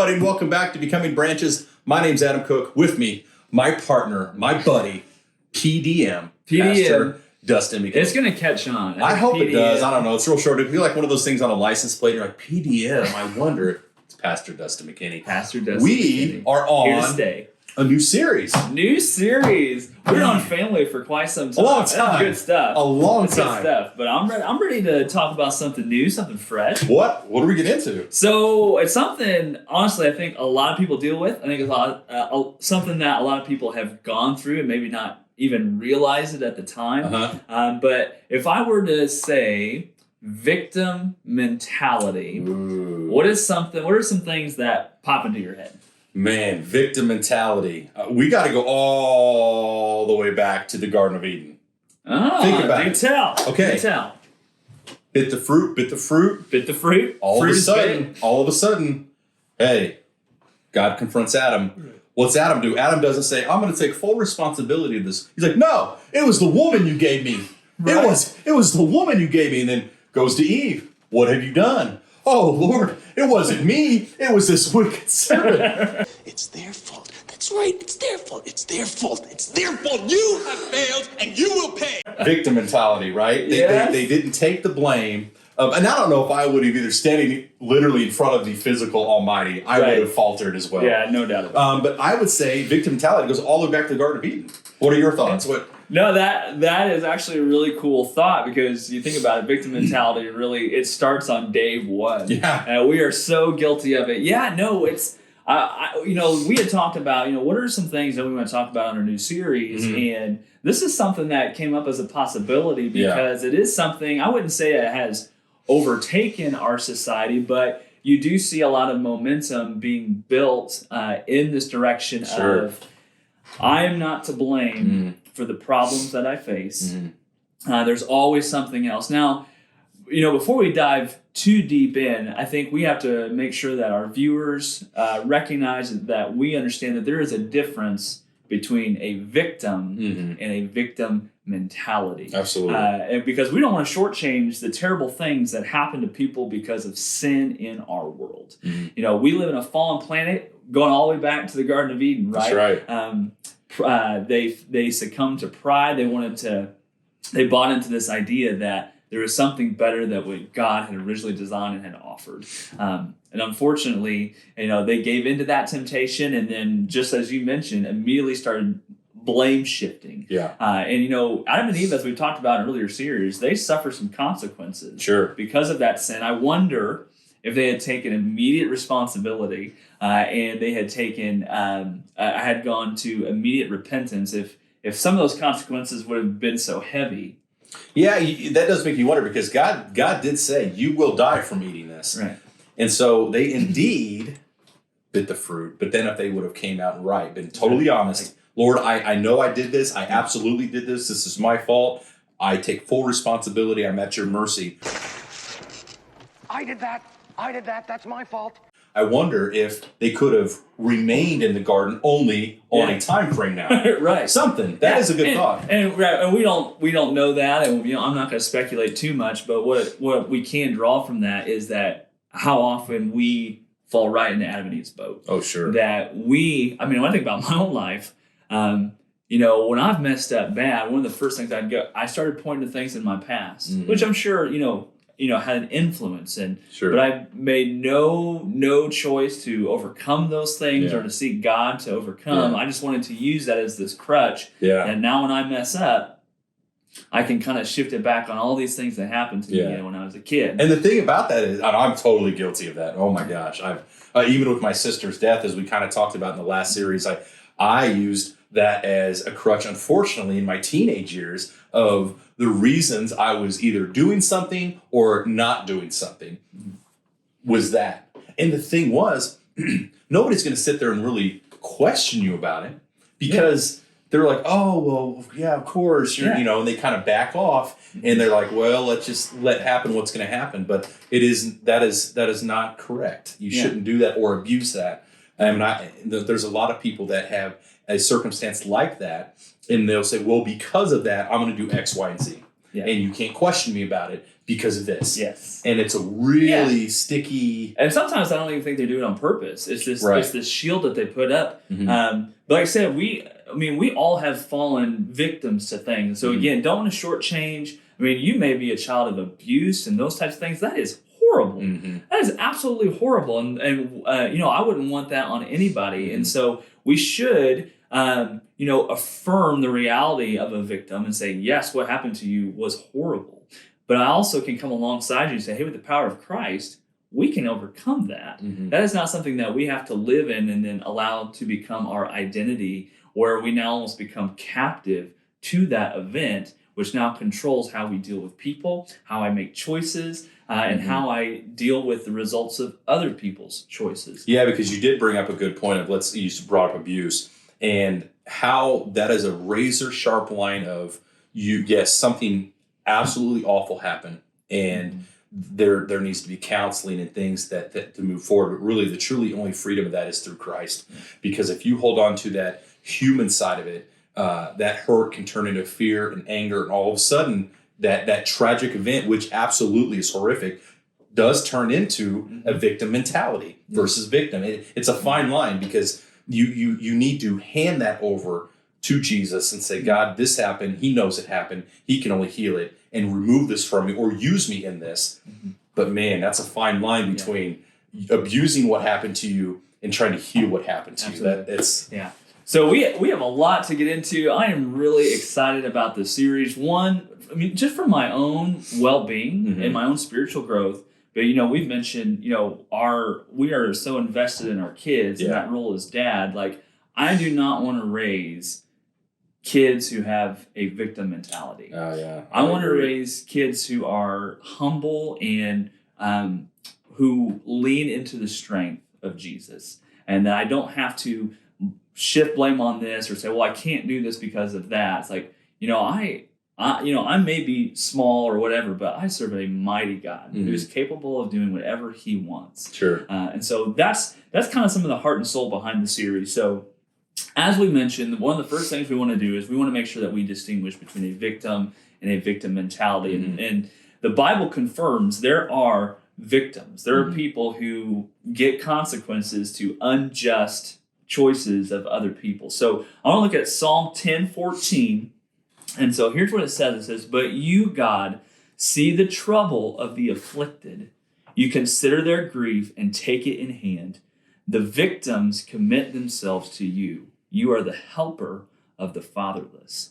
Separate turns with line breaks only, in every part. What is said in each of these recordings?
everybody, and welcome back to Becoming Branches. My name's Adam Cook. With me, my partner, my buddy, PDM, Pastor Dustin.
It's going to catch on.
I hope it does. I don't know. It's real short. It'd be like one of those things on a license plate. You're like, PDM, I wonder. It's Pastor Dustin McKinney.
Pastor Dustin
We are on a new series.
We're on family for quite some time.
A long time.
That's good stuff.
A long
That's
time.
Good stuff. But I'm ready to talk about something new, something fresh.
What do we get into?
So it's something, honestly, I think a lot of people deal with. I think it's something that a lot of people have gone through and maybe not even realize it at the time. But if I were to say victim mentality, what are some things that pop into your head?
Man, victim mentality. We got to go all the way back to the Garden of Eden. Think about it. Okay.
Do tell.
Bit the fruit. All of a sudden, hey, God confronts Adam. What's Adam do? Adam doesn't say, I'm going to take full responsibility of this. He's like, no, it was the woman you gave me. Right. It was the woman you gave me. And then goes to Eve. What have you done? Oh, Lord, it wasn't me. It was this wicked servant.
It's their fault. That's right. It's their fault. It's their fault. It's their fault. You have failed, and you will pay.
Victim mentality, right? They didn't take the blame. And I don't know if I would have either standing literally in front of the physical Almighty, I would have faltered as well.
Yeah, no doubt about it.
But I would say victim mentality goes all the way back to the Garden of Eden. What are your thoughts?
No, that is actually a really cool thought, because you think about it, victim mentality really, it starts on day one.
Yeah.
We are so guilty of it. Yeah, no, it's, we had talked about, what are some things that we want to talk about on our new series, and this is something that came up as a possibility because it is something, I wouldn't say it has overtaken our society, but you do see a lot of momentum being built in this direction of, I am not to blame for the problems that I face. There's always something else. Now, before we dive too deep in, I think we have to make sure that our viewers recognize that we understand that there is a difference between a victim and a victim mentality.
Absolutely.
And because we don't want to shortchange the terrible things that happen to people because of sin in our world. We live in a fallen planet, going all the way back to the Garden of Eden, right? That's right. They succumbed to pride. They bought into this idea that there was something better that what God had originally designed and had offered. And unfortunately, they gave into that temptation, and then, just as you mentioned, immediately started blame shifting.
Yeah.
And Adam and Eve, as we talked about in earlier series, they suffer some consequences because of that sin. I wonder if they had taken immediate responsibility and they had taken, had gone to immediate repentance, if some of those consequences would have been so heavy.
Yeah, that does make you wonder, because God did say, you will die from eating this.
Right.
And so they indeed bit the fruit, but then if they would have came out right, been totally honest, Lord, I know I did this. I absolutely did this. This is my fault. I take full responsibility. I'm at your mercy.
I did that. That's my fault.
I wonder if they could have remained in the garden only on a time frame now.
Right.
Something. That is a good thought.
And we don't know that, and I'm not going to speculate too much, but what we can draw from that is that how often we fall right into Adam and Eve's boat.
Oh, sure.
That when I think about my own life, when I've messed up bad, one of the first things I started pointing to things in my past, which I'm sure, had an influence, but I made no choice to overcome those things or to seek God to overcome. I just wanted to use that as this crutch. Yeah. And now when I mess up, I can kind of shift it back on all these things that happened to me when I was a kid.
And the thing about that is, I'm totally guilty of that. Oh my gosh. I've even with my sister's death, as we kind of talked about in the last series, I used that as a crutch, unfortunately, in my teenage years, of the reasons I was either doing something or not doing something was that. And the thing was, nobody's going to sit there and really question you about it, because they're like, oh, well, yeah, of course, and they kind of back off, and they're like, well, let's just let happen what's going to happen. But that is not correct. You shouldn't do that or abuse that. There's a lot of people that have a circumstance like that, and they'll say, well, because of that, I'm going to do X, Y, and Z.
Yeah.
and you can't question me about it because of this.
Yes.
And it's a really sticky.
And sometimes I don't even think they do it on purpose. It's this
Right.
it's this shield that they put up.
Mhm.
But like I said, we all have fallen victims to things. So again, don't want to shortchange. I mean, you may be a child of abuse and those types of things. That is horrible. That is absolutely horrible. And I wouldn't want that on anybody. And so we should, affirm the reality of a victim and say, yes, what happened to you was horrible. But I also can come alongside you and say, hey, with the power of Christ, we can overcome that. That is not something that we have to live in and then allow to become our identity, where we now almost become captive to that event, which now controls how we deal with people, how I make choices, and how I deal with the results of other people's choices.
Yeah, because you did bring up a good point of you brought up abuse and how that is a razor sharp line of something absolutely awful happened and there needs to be counseling and things that to move forward. But really the truly only freedom of that is through Christ. Because if you hold on to that human side of it, that hurt can turn into fear and anger, and all of a sudden that tragic event, which absolutely is horrific, does turn into a victim mentality versus victim. It's a fine line, because you need to hand that over to Jesus and say, God, this happened. He knows it happened. He can only heal it and remove this from me or use me in this. But man, that's a fine line between abusing what happened to you and trying to heal what happened to you.
So we have a lot to get into. I am really excited about this series. One, just for my own well-being and my own spiritual growth. But we've mentioned, we are so invested in our kids and that role as dad. Like, I do not want to raise kids who have a victim mentality.
Oh yeah.
I want to raise kids who are humble and who lean into the strength of Jesus, and that I don't have to shift blame on this or say, well, I can't do this because of that. It's like, I may be small or whatever, but I serve a mighty God who is capable of doing whatever He wants.
Sure.
And so that's kind of some of the heart and soul behind the series. So, as we mentioned, one of the first things we want to do is we want to make sure that we distinguish between a victim and a victim mentality. And the Bible confirms there are victims. There are people who get consequences to unjust choices of other people. So I want to look at Psalm 10:14. And so here's what it says. It says, "But you, God, see the trouble of the afflicted. You consider their grief and take it in hand. The victims commit themselves to you. You are the helper of the fatherless."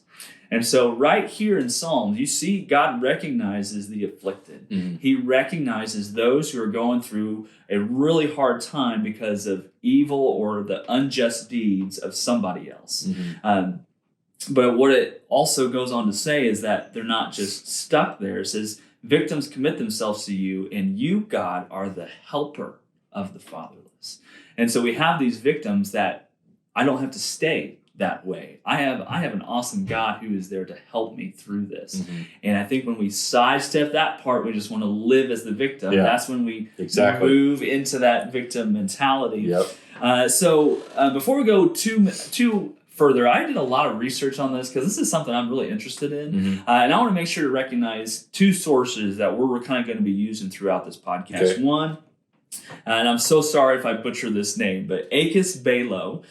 And so right here in Psalms, you see God recognizes the afflicted. He recognizes those who are going through a really hard time because of evil or the unjust deeds of somebody else. But what it also goes on to say is that they're not just stuck there. It says, victims commit themselves to you, and you, God, are the helper of the fatherless. And so we have these victims that I don't have to stay that way. I have an awesome God who is there to help me through this. And I think when we sidestep that part, we just want to live as the victim. That's when we move into that victim mentality. So before we go too further, I did a lot of research on this because this is something I'm really interested in. And I want to make sure to recognize two sources that we're kind of going to be using throughout this podcast. One, and I'm so sorry if I butcher this name, but Akis Balo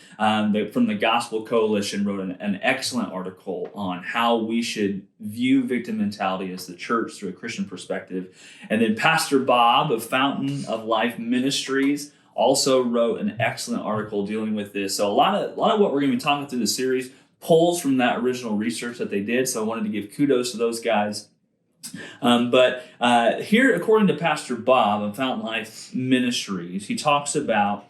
from the Gospel Coalition wrote an excellent article on how we should view victim mentality as the church through a Christian perspective. And then Pastor Bob of Fountain of Life Ministries also wrote an excellent article dealing with this. So a lot of what we're going to be talking through the series pulls from that original research that they did. So I wanted to give kudos to those guys. But here, according to Pastor Bob of Fountain Life Ministries, he talks about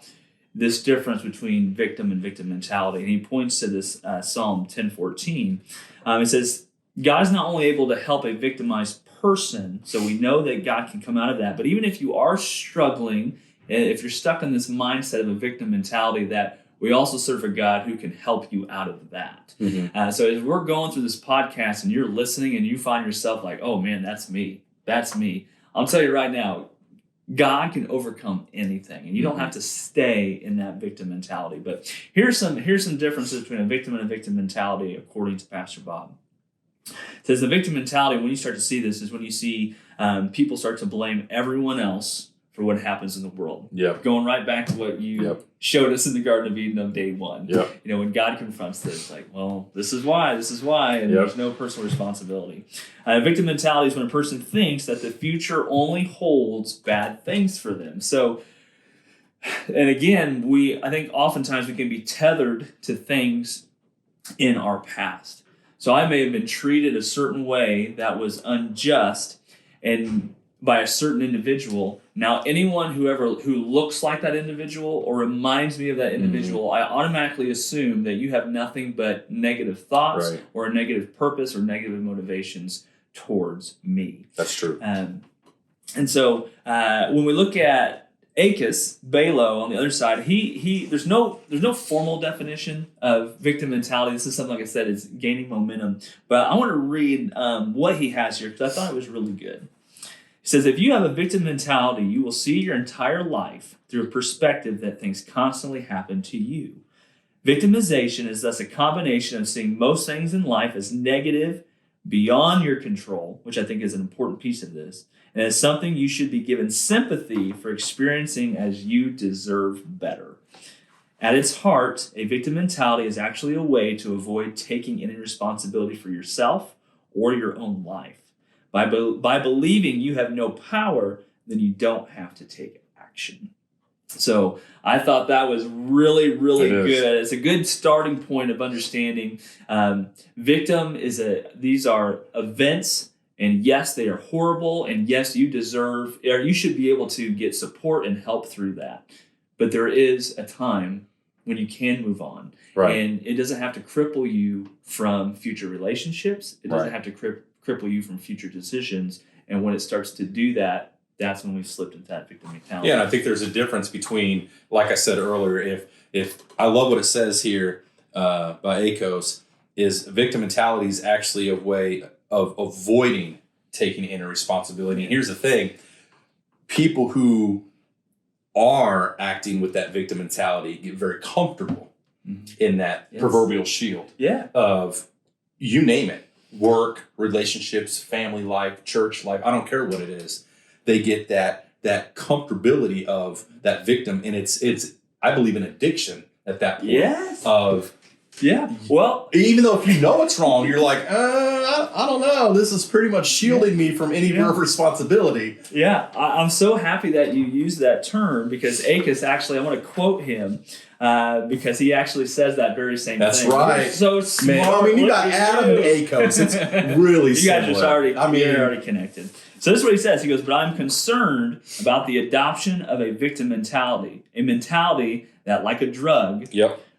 this difference between victim and victim mentality. And he points to this Psalm 10:14. It says, God is not only able to help a victimized person, so we know that God can come out of that, but even if you are struggling, if you're stuck in this mindset of a victim mentality, that we also serve a God who can help you out of that. So as we're going through this podcast and you're listening and you find yourself like, oh man, that's me. I'll tell you right now, God can overcome anything, and you don't have to stay in that victim mentality. But here's some differences between a victim and a victim mentality according to Pastor Bob. It says the victim mentality, when you start to see this, is when you see people start to blame everyone else for what happens in the world.
Yep.
Going right back to what you showed us in the Garden of Eden on day one.
Yep.
You know, when God confronts this, like, well, this is why, and there's no personal responsibility. Victim mentality is when a person thinks that the future only holds bad things for them. So, and again, I think oftentimes we can be tethered to things in our past. So I may have been treated a certain way that was unjust and by a certain individual. Now, anyone who looks like that individual or reminds me of that individual, I automatically assume that you have nothing but negative thoughts or a negative purpose or negative motivations towards me.
That's true.
And so when we look at Acus, Balo on the other side, there's no formal definition of victim mentality. This is something, like I said, is gaining momentum. But I want to read what he has here because I thought it was really good. He says, if you have a victim mentality, you will see your entire life through a perspective that things constantly happen to you. Victimization is thus a combination of seeing most things in life as negative, beyond your control, which I think is an important piece of this, and as something you should be given sympathy for experiencing as you deserve better. At its heart, a victim mentality is actually a way to avoid taking any responsibility for yourself or your own life. By believing you have no power, then you don't have to take action. So I thought that was really, really good. It's a good starting point of understanding. Victim these are events, and yes, they are horrible, and yes, you should be able to get support and help through that. But there is a time when you can move on.
Right.
And it doesn't have to cripple you from future relationships. It doesn't have to cripple you from future decisions. And when it starts to do that, that's when we've slipped into that victim mentality.
Yeah, and I think there's a difference between, like I said earlier, if I love what it says here by Akos, is victim mentality is actually a way of avoiding taking any responsibility. And here's the thing, people who are acting with that victim mentality get very comfortable in that proverbial shield of, you name it, work, relationships, family life, church life, I don't care what it is. They get that comfortability of that victim, and it's I believe an addiction at that point. Well, even though if you know it's wrong, you're like, I don't know. This is pretty much shielding me from any responsibility.
Yeah, I'm so happy that you used that term because Acus actually, I want to quote him because he actually says that very same thing.
That's right.
You're so smart.
Man, I mean, you got Adam and Acos. It's really
you guys
similar.
You're already connected. So this is what he says. He goes, but I'm concerned about the adoption of a victim mentality, a mentality that, like a drug,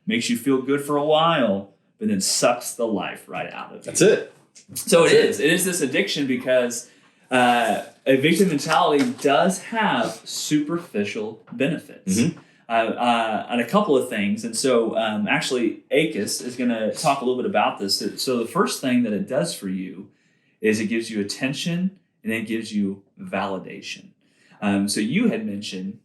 makes you feel good for a while, but then sucks the life right out of you.
That's it.
So it is this addiction because a victim mentality does have superficial benefits on a couple of things. And so actually Acus is going to talk a little bit about this. So the first thing that it does for you is it gives you attention and it gives you validation. So you had mentioned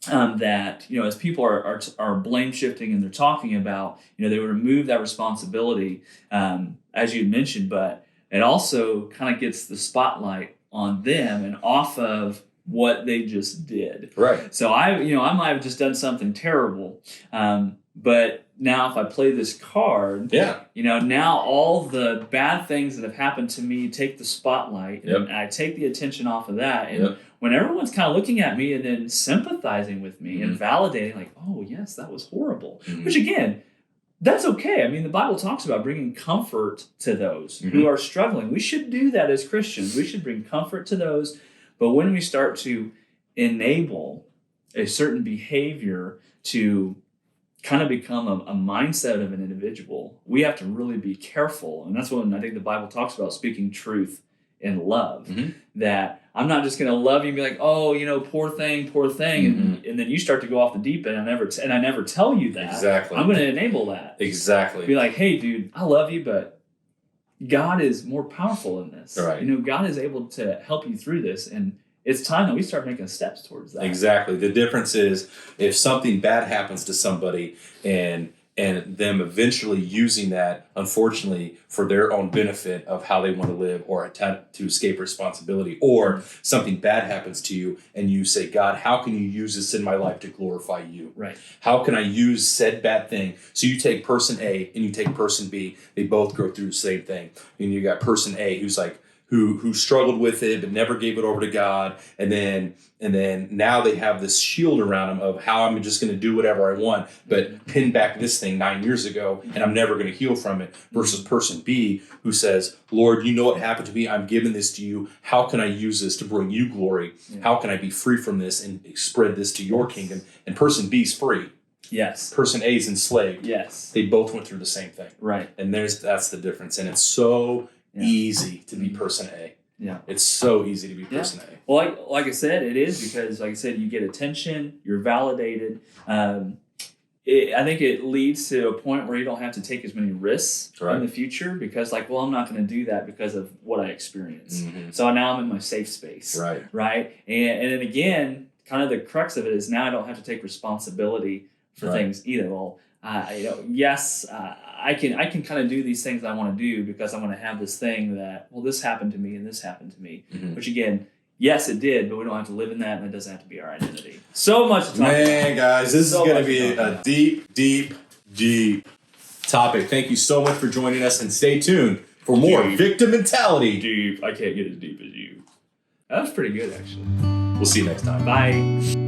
that, as people are blame shifting and they're talking about, they would remove that responsibility, as you had mentioned, but it also kind of gets the spotlight on them and off of what they just did.
Right.
So I might have just done something terrible, but now if I play this card, now all the bad things that have happened to me take the spotlight and I take the attention off of that. And when everyone's kind of looking at me and then sympathizing with me and validating, like, oh, yes, that was horrible. Which, again, that's okay. I mean, the Bible talks about bringing comfort to those who are struggling. We should do that as Christians. We should bring comfort to those. But when we start to enable a certain behavior to kind of become a mindset of an individual, we have to really be careful. And that's when I think the Bible talks about speaking truth in love. That I'm not just going to love you and be like, oh, poor thing. And then you start to go off the deep end. I never tell you that.
Exactly.
I'm going to enable that.
Exactly.
Be like, hey, dude, I love you, but God is more powerful in this.
Right.
God is able to help you through this. And it's time that we start making steps towards that.
Exactly. The difference is if something bad happens to somebody and and them eventually using that, unfortunately, for their own benefit of how they want to live or attempt to escape responsibility, or something bad happens to you and you say, God, how can you use this in my life to glorify you?
Right.
How can I use said bad thing? So you take person A and you take person B, they both go through the same thing. And you got person A who's like, who struggled with it but never gave it over to God, and then now they have this shield around them of how I'm just going to do whatever I want, but pin back this thing 9 years ago and I'm never going to heal from it, versus person B who says, Lord, you know what happened to me, I'm giving this to you, how can I use this to bring you glory? How can I be free from this and spread this to your kingdom? And person B's free.
Yes.
Person A is enslaved.
Yes.
They both went through the same thing.
Right.
And that's the difference. And it's so easy to be person A.
Yeah.
It's so easy to be person A.
Well, like I said, it is, because, like I said, you get attention, you're validated. I think it leads to a point where you don't have to take as many risks in the future, because, like, well, I'm not going to do that because of what I experienced. So now I'm in my safe space. Right. And then again, kind of the crux of it is now I don't have to take responsibility for things either. Well, I can kind of do these things I want to do because I want to have this thing that, well, this happened to me and this happened to me. Which again, yes, it did, but we don't have to live in that, and it doesn't have to be our identity. So much to talk about.
Man, guys, this is going to be a deep, deep, deep topic. Thank you so much for joining us, and stay tuned for more Victim Mentality.
Deep. I can't get as deep as you. That was pretty good, actually.
We'll see you next time.
Bye.